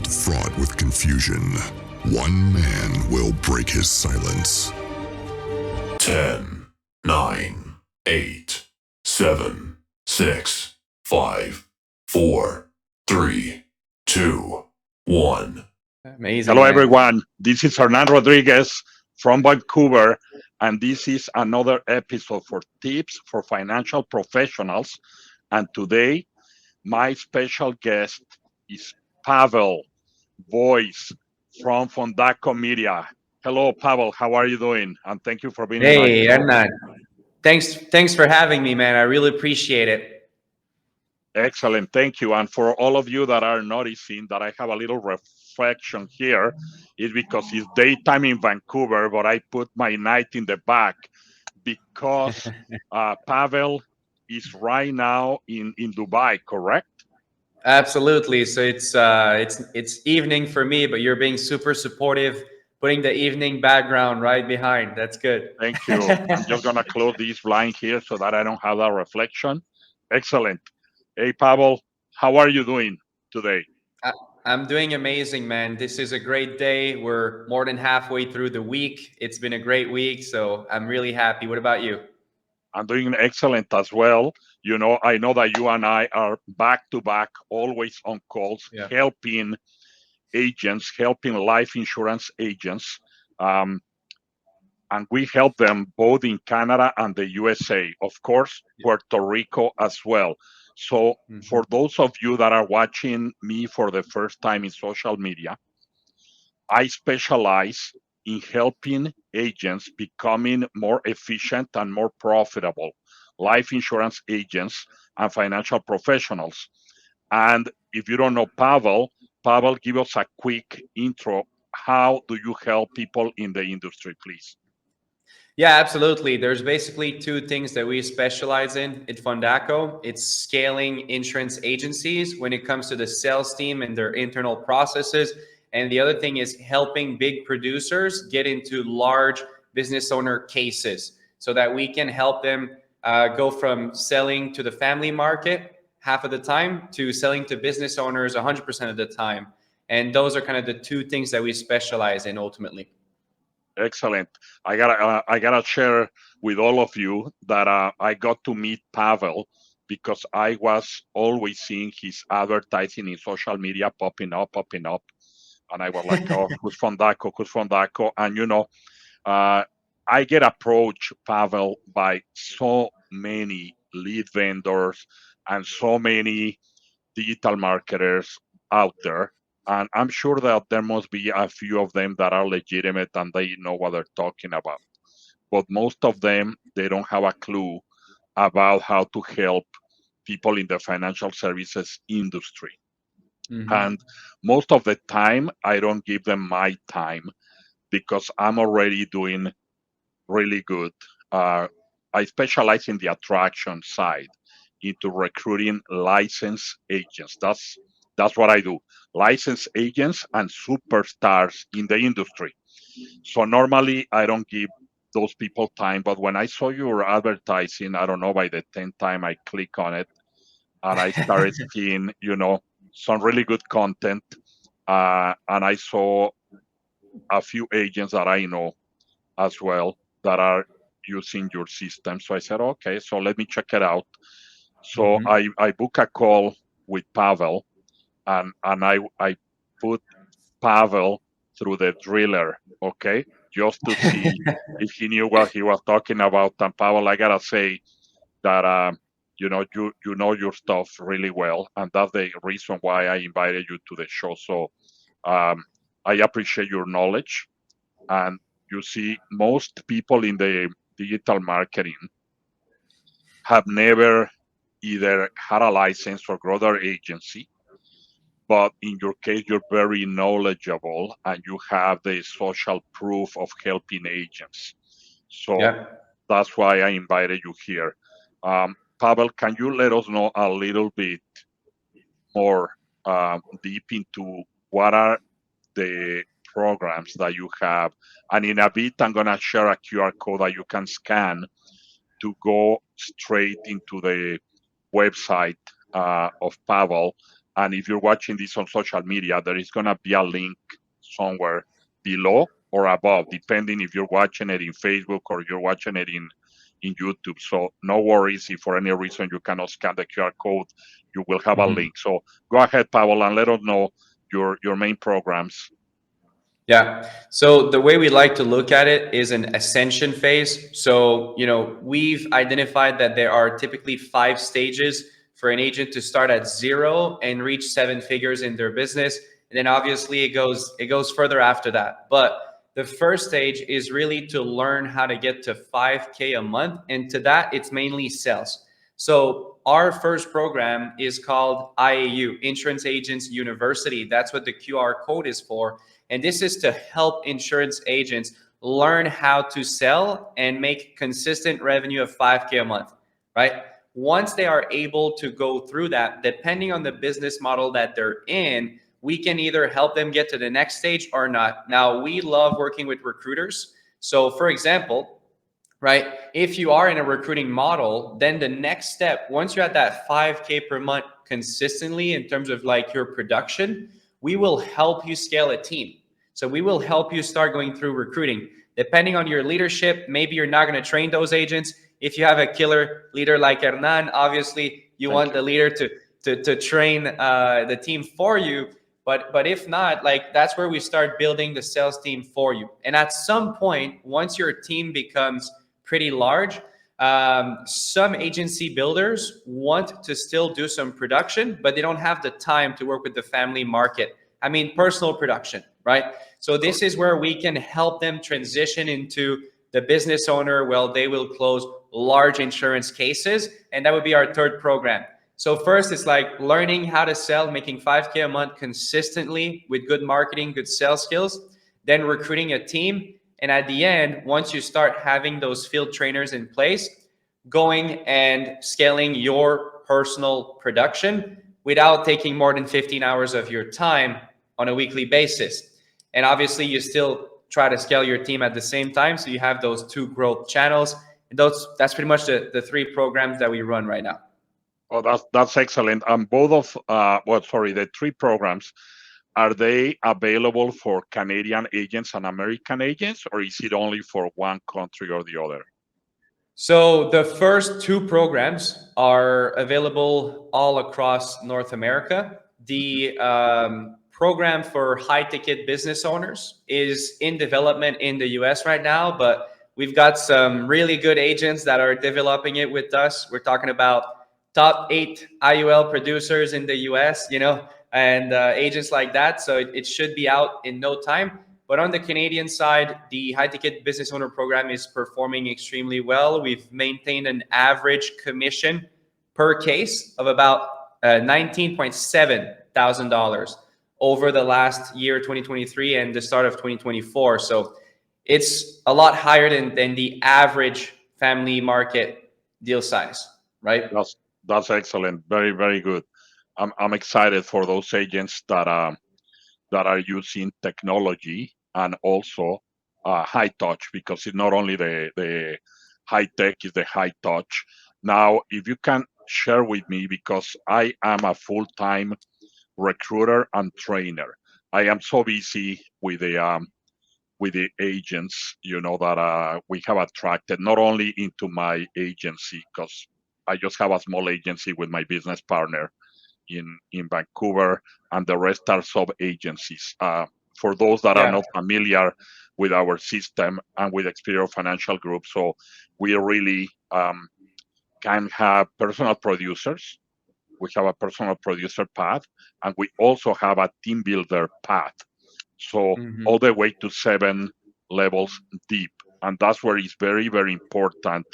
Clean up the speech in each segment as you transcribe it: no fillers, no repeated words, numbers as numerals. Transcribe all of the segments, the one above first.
fraught with confusion, one man will break his silence. 10, 9, 8, 7, 6, 5, 4, 3, 2, 1. Amazing. Hello, man. everyone. This is Hernan Rodriguez from Vancouver, and this is another episode for Tips for Financial Professionals. And today, my special guest is Pavel, voice from Fondaco Media. Hello, Pavel. How are you doing? And thank you for being in my Hey, show. Hernan. Thanks for having me, man. I really appreciate it. Excellent. Thank you. And for all of you that are noticing that I have a little reflection here, is because it's daytime in Vancouver, but I put my night in the back because Pavel is right now in Dubai, correct? Absolutely. So it's evening for me, but you're being super supportive, putting the evening background right behind. That's good. Thank you. I'm just going to close this blind here so that I don't have that reflection. Excellent. Hey, Pavel, how are you doing today? I'm doing amazing, man. This is a great day. We're more than halfway through the week. It's been a great week, so I'm really happy. What about you? I'm doing excellent as well. You know, I know that you and I are back to back, always on calls, Yeah. helping agents, helping life insurance agents. Um, and we help them both in Canada and the USA, of course, Puerto Rico as well. So, for those of you that are watching me for the first time in social media, I specialize in helping agents becoming more efficient and more profitable, life insurance agents and financial professionals. And if you don't know Pavel, give us a quick intro. How do you help people in the industry, please? Yeah, absolutely. There's basically two things that we specialize in at Fondaco. It's scaling insurance agencies when it comes to the sales team and their internal processes. And the other thing is helping big producers get into large business owner cases so that we can help them go from selling to the family market half of the time to selling to business owners 100% of the time. And those are kind of the two things that we specialize in ultimately. Excellent. I gotta share with all of you that I got to meet Pavel because I was always seeing his advertising in social media popping up, and I was like, "Oh, who's Fondaco? Who's Fondaco?" And you know, I get approached, Pavel, by so many lead vendors and so many digital marketers out there. And I'm sure that there must be a few of them that are legitimate and they know what they're talking about. But most of them, they don't have a clue about how to help people in the financial services industry. And most of the time, I don't give them my time because I'm already doing really good. I specialize in the attraction side, into recruiting licensed agents. That's what I do. Licensed agents and superstars in the industry. So normally I don't give those people time, but when I saw your advertising, I don't know, by the 10th time I click on it and I started seeing, you know, some really good content. And I saw a few agents that I know as well that are using your system. So I said, okay, so let me check it out. So I book a call with Pavel, and I put Pavel through the driller, okay, just to see if he knew what he was talking about. And Pavel, I gotta say that you know your stuff really well, and that's the reason why I invited you to the show. So I appreciate your knowledge. And you see, most people in the digital marketing have never either had a license or grow their agency, but in your case, you're very knowledgeable and you have the social proof of helping agents. So that's why I invited you here. Pavel, can you let us know a little bit more deep into what are the programs that you have? And in a bit, I'm going to share a QR code that you can scan to go straight into the website of Pavel And if you're watching this on social media, there is going to be a link somewhere below or above, depending if you're watching it in Facebook or you're watching it in YouTube. So no worries if for any reason you cannot scan the QR code, you will have a link. So go ahead, Pavel, and let us know your main programs. Yeah. So the way we like to look at it is an ascension phase. So, we've identified that there are typically 5 stages for an agent to start at 0 and reach 7 figures in their business. And then obviously it goes further after that. But the first stage is really to learn how to get to 5K a month. And to that, it's mainly sales. So our first program is called IAU, Insurance Agents University. That's what the QR code is for. And this is to help insurance agents learn how to sell and make consistent revenue of 5K a month, right? Once they are able to go through that, depending on the business model that they're in, we can either help them get to the next stage or not. Now, we love working with recruiters. So, for example, right, if you are in a recruiting model, then the next step, once you're at that 5K per month consistently in terms of like your production, we will help you scale a team. So we will help you start going through recruiting. Depending on your leadership, maybe you're not going to train those agents. If you have a killer leader like Hernan, obviously you want the leader to train the team for you. But if not, like that's where we start building the sales team for you. And at some point, once your team becomes pretty large, some agency builders want to still do some production, but they don't have the time to work with the family market. I mean, personal production, right? So this is where we can help them transition into the business owner. Well, they will close large insurance cases, and that would be our third program. So first, it's like learning how to sell, making 5K a month consistently with good marketing, good sales skills, then recruiting a team. And at the end, once you start having those field trainers in place, going and scaling your personal production without taking more than 15 hours of your time on a weekly basis. And obviously, you still try to scale your team at the same time. So you have those 2 growth channels. And that's pretty much the 3 programs that we run right now. Oh, that's excellent. Both of the 3 programs, are they available for Canadian agents and American agents, or is it only for one country or the other? So the first 2 programs are available all across North America. The program for high ticket business owners is in development in the US right now, but we've got some really good agents that are developing it with us. We're talking about top 8 IUL producers in the US, and agents like that. So it should be out in no time. But on the Canadian side, the high ticket business owner program is performing extremely well. We've maintained an average commission per case of about $19,700 over the last year, 2023, and the start of 2024. So it's a lot higher than the average family market deal size, right? That's excellent. Very, very good. I'm excited for those agents that are using technology and also high touch, because it's not only the high tech, it's the high touch. Now, if you can share with me, because I am a full-time recruiter and trainer, I am so busy with the agents, that we have attracted not only into my agency, because I just have a small agency with my business partner in Vancouver, and the rest are sub agencies. For those that are not familiar with our system and with Experior Financial Group, so we really can have personal producers. We have a personal producer path, and we also have a team builder path. So all the way to 7 levels deep. And that's where it's very, very important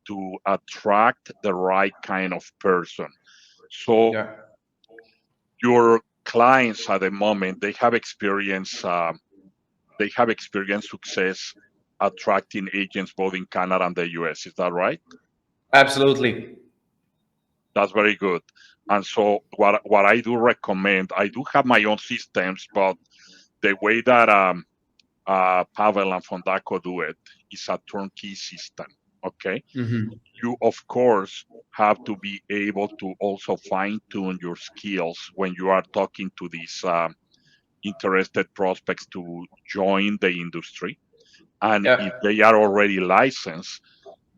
to attract the right kind of person. So your clients at the moment, they have experienced success attracting agents both in Canada and the US. Is that right? Absolutely. That's very good. And so what I do recommend, I do have my own systems, but the way that Pavel and Fondaco do it is a turnkey system. Okay. Hmm. You, of course, have to be able to also fine tune your skills when you are talking to these interested prospects to join the industry. And if Yeah. they are already licensed,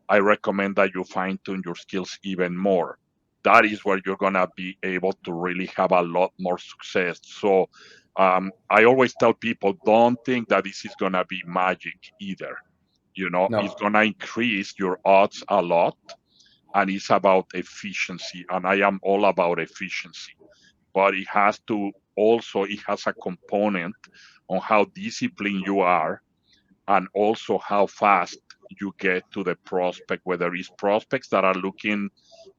I recommend that you fine tune your skills even more. That is where you're going to be able to really have a lot more success. So I always tell people, don't think that this is going to be magic either. It's No. going to increase your odds a lot, and it's about efficiency. And I am all about efficiency, but it has a component on how disciplined you are, and also how fast you get to the prospect, whether it's prospects that are looking,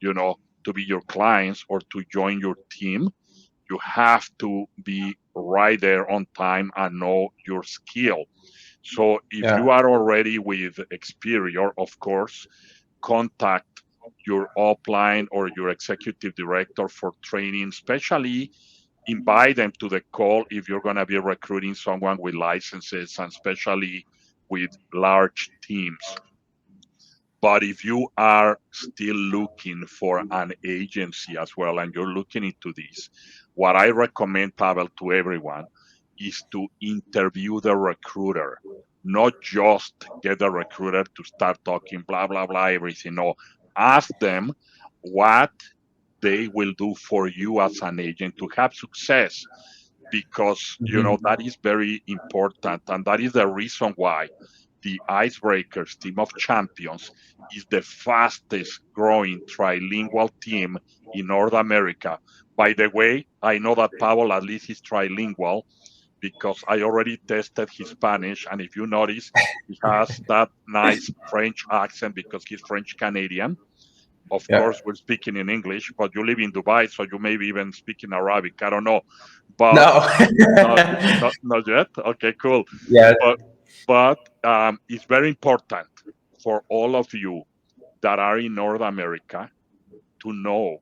to be your clients or to join your team. You have to be right there on time and know your skill. So if Yeah. you are already with Experior, of course, contact your upline or your executive director for training, especially invite them to the call if you're going to be recruiting someone with licenses, and especially with large teams. But if you are still looking for an agency as well and you're looking into this, what I recommend, Pavel, to everyone is to interview the recruiter, not just get the recruiter to start talking blah, blah, blah, everything. No, ask them what they will do for you as an agent to have success, because Hmm. that is very important, and that is the reason why the Icebreakers team of champions is the fastest growing trilingual team in North America. By the way, I know that Pavel at least is trilingual because I already tested his Spanish, and if you notice, he has that nice French accent because he's French Canadian. Of Yeah. course, we're speaking in English, but you live in Dubai, so you may be even speaking Arabic. I don't know, but No. not not yet. Okay, cool. Yeah. But it's very important for all of you that are in North America to know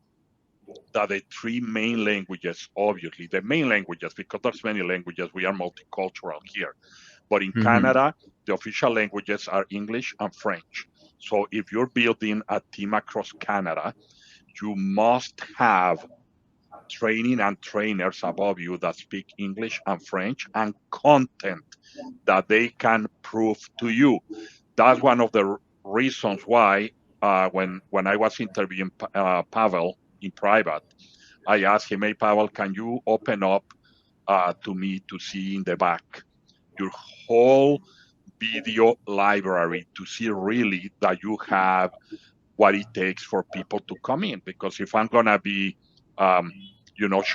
that the three main languages, obviously the main languages, because there's many languages, we are multicultural here. But in Hmm. Canada, the official languages are English and French. So if you're building a team across Canada, you must have training and trainers above you that speak English and French, and content that they can prove to you. That's one of the reasons why when I was interviewing Pavel in private, I asked him, "Hey, Pavel, can you open up to me to see in the back your whole video library to see really that you have what it takes for people to come in? Because if I'm gonna be,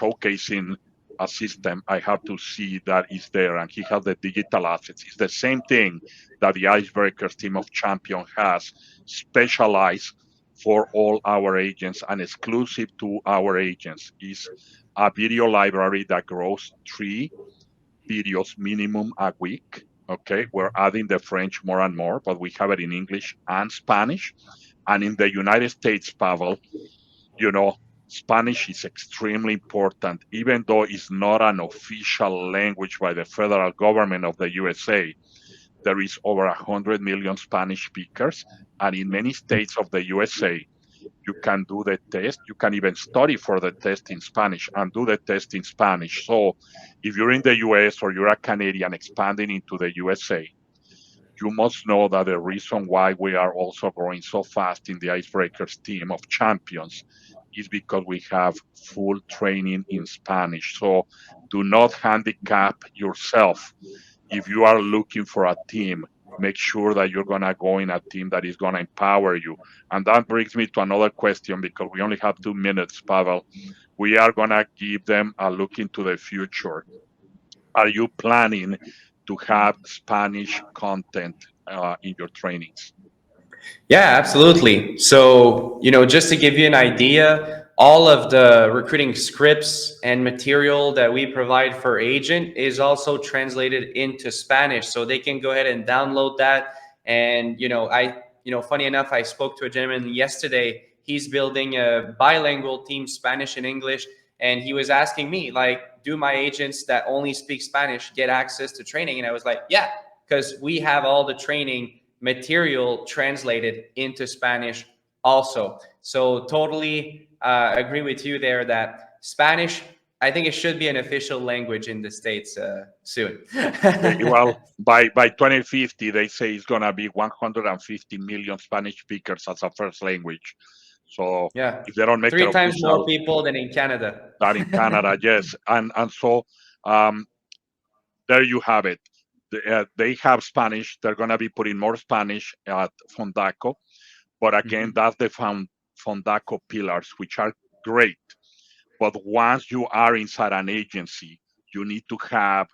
showcasing a system, I have to see that it's there." And he has the digital assets. It's the same thing that the Icebreakers team of champion has, specialized for all our agents and exclusive to our agents. Is a video library that grows 3 videos minimum a week. Okay, we're adding the French more and more, but we have it in English and Spanish. And in the United States, Pavel, you know, Spanish is extremely important, even though it's not an official language by the federal government of the USA. There is over 100 million Spanish speakers, and in many states of the USA, you can do the test. You can even study for the test in Spanish and do the test in Spanish. So if you're in the US or you're a Canadian expanding into the USA, you must know that the reason why we are also growing so fast in the Icebreakers team of champions is because we have full training in Spanish. So do not handicap yourself. If you are looking for a team, make sure that you're going to go in a team that is going to empower you. And that brings me to another question, because we only have 2 minutes, Pavel. We are going to give them a look into the future. Are you planning to have Spanish content in your trainings? Yeah, absolutely. So, just to give you an idea, all of the recruiting scripts and material that we provide for agent is also translated into Spanish. So they can go ahead and download that. And, funny enough, I spoke to a gentleman yesterday. He's building a bilingual team, Spanish and English. And he was asking me, like, do my agents that only speak Spanish get access to training? And I was like, yeah, because we have all the training material translated into Spanish also. So totally agree with you there that Spanish, I think it should be an official language in the States soon. Well, by 2050, they say it's gonna be 150 million Spanish speakers as a first language. So Yeah, if they don't make it 3 times more official, people than in Canada. that in Canada, yes, and so um, there you have it. They have Spanish. They're gonna be putting more Spanish at Fondaco, but again, that's the Fondaco pillars, which are great. But once you are inside an agency, you need to have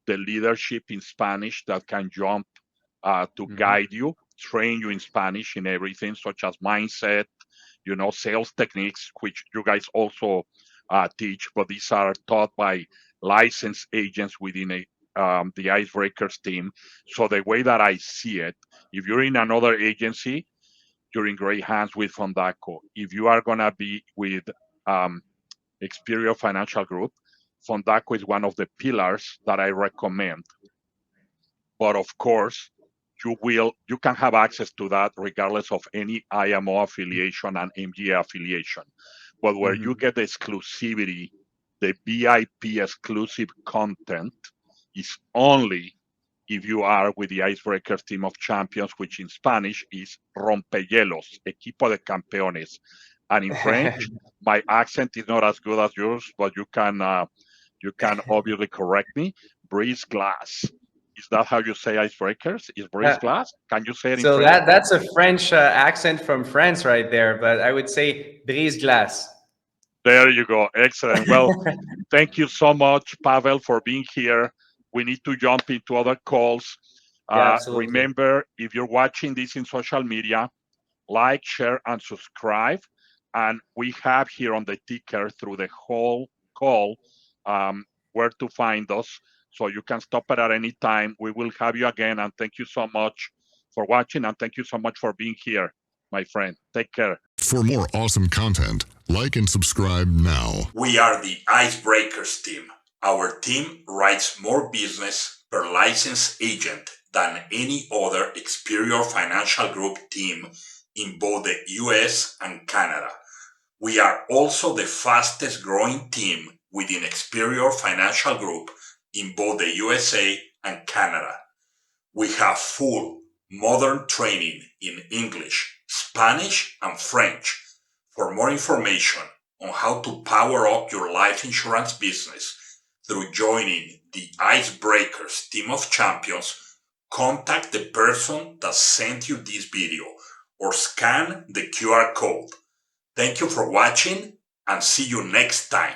the leadership in Spanish that can jump to guide you, train you in Spanish in everything, such as mindset, sales techniques, which you guys also teach, but these are taught by licensed agents within the Icebreakers team. So the way that I see it, if you're in another agency, you're in great hands with Fondaco. If you are going to be with Experior Financial Group, Fondaco is one of the pillars that I recommend. But of course, you can have access to that regardless of any IMO affiliation and MGA affiliation. But where you get the exclusivity, the VIP exclusive content is only if you are with the Icebreakers team of champions, which in Spanish is rompehielos, equipo de campeones. And in French, my accent is not as good as yours, but you can obviously correct me. Brise glace. Is that how you say icebreakers? Is brise glace? Can you say it in So French? that's a French accent from France right there, but I would say brise glace. There you go. Excellent. Well, thank you so much, Pavel, for being here. We need to jump into other calls. Yeah, absolutely. Remember, if you're watching this in social media, like, share, and subscribe. And we have here on the ticker through the whole call where to find us. So you can stop it at any time. We will have you again. And thank you so much for watching. And thank you so much for being here, my friend. Take care. For more awesome content, like and subscribe now. We are the Icebreakers team. Our team writes more business per licensed agent than any other Experior Financial Group team in both the US and Canada. We are also the fastest growing team within Experior Financial Group in both the USA and Canada. We have full modern training in English, Spanish, and French. For more information on how to power up your life insurance business through joining the Icebreakers team of champions, contact the person that sent you this video or scan the QR code. Thank you for watching and see you next time.